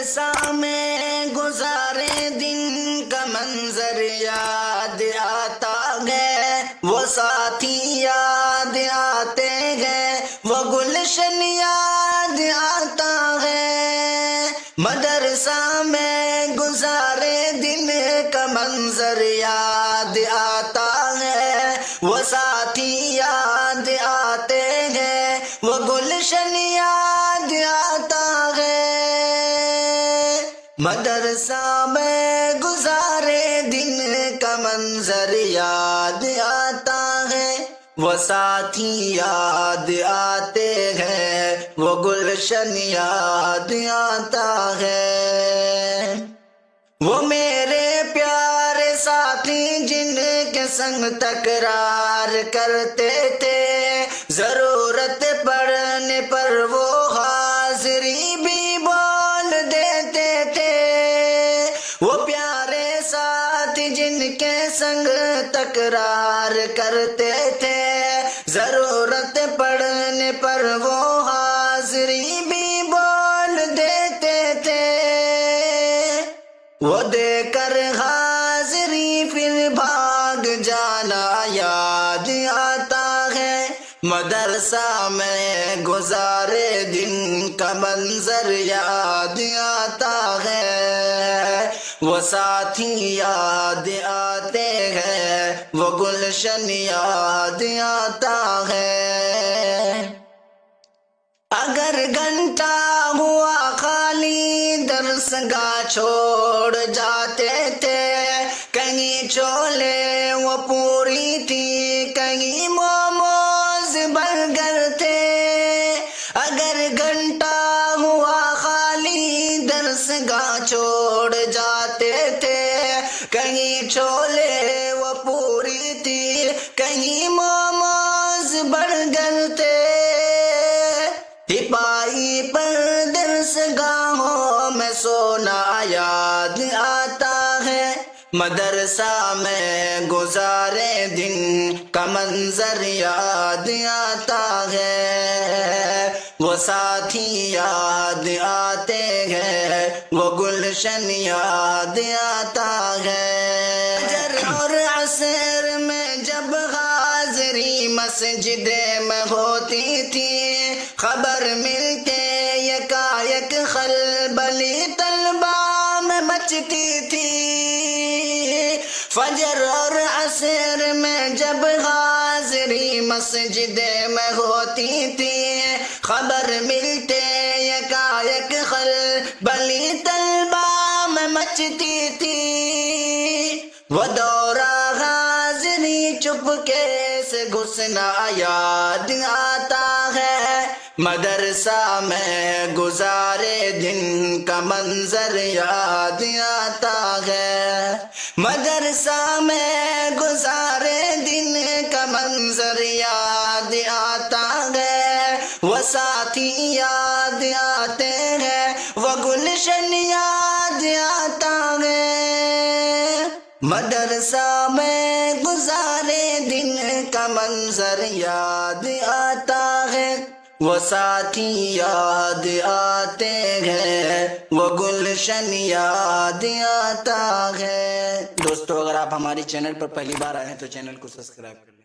مدرسہ میں گزارے دن کا منظر یاد آتا ہے، وہ ساتھی یاد آتے ہیں، وہ گلشن یاد آتا ہے۔ مدرسہ میں گزارے دن کا منظر یاد آتا ہے، وہ ساتھی یاد آتے ہیں، وہ گلشن یاد آتا ہے۔ مدرسہ میں گزارے دن کا منظر یاد آتا ہے، وہ ساتھی یاد آتے ہیں، وہ گلشن یاد آتا ہے۔ وہ میرے پیارے ساتھی جن کے سنگ تکرار کرتے تھے، ضرورت پڑنے پر وہ حاضری بھی بول دیتے تھے۔ وہ پیارے ساتھی جن کے سنگ تکرار کرتے تھے، ضرورت پڑنے پر وہ حاضری بھی بول دیتے تھے۔ وہ دے کر حاضری پھر بھاگ جانا یاد آتا ہے، مدرسہ میں گزارے دن کا منظر یاد آتا ہے، وہ ساتھی یاد آتے ہیں، وہ گلشن یاد آتا ہے۔ اگر گھنٹہ ہوا خالی درس گاہ چھوڑ جاتے تھے، کہیں چھولے وہ پوری تھی، کہیں موموز برگر تھے۔ اگر گھنٹہ ہوا خالی درس گاہ چھوڑ جاتے تھے، کہیں چھولے وہ پوری تھی، کہیں موموز برگر تھے۔ تپائی پر درس گاہوں میں سونا یاد آتا ہے، مدرسہ میں گزارے دن کا منظر یاد آتا ہے، وہ ساتھی یاد آتے ہیں، وہ گلشن یاد آتا ہے۔ فجر اور عصر میں جب حاضری مسجد میں ہوتی تھی، خبر ملتے یکایک خلبلی طلبہ میں مچتی تھی۔ فجر اور عصر میں جب حاضری مسجد میں ہوتی تھی، خبر ملتے یکایک خلبلی طلبہ میں مچتی تھی۔ وہ دورہ حاضری چپکے سے گھسنا یاد آتا ہے، مدرسہ میں گزارے دن کا منظر یاد آتا ہے۔ مدرسہ میں گزارے دن کا منظر یاد آتا ہے، وہ ساتھی یاد آتے ہیں، وہ گلشن یاد آتا ہے۔ مدرسہ میں گزارے دن کا منظر یاد آتا ہے، وہ ساتھی یاد آتے ہیں، وہ گلشن یاد آتا ہے۔ دوستو، اگر آپ ہماری چینل پر پہلی بار آئے ہیں تو چینل کو سبسکرائب کر لیں۔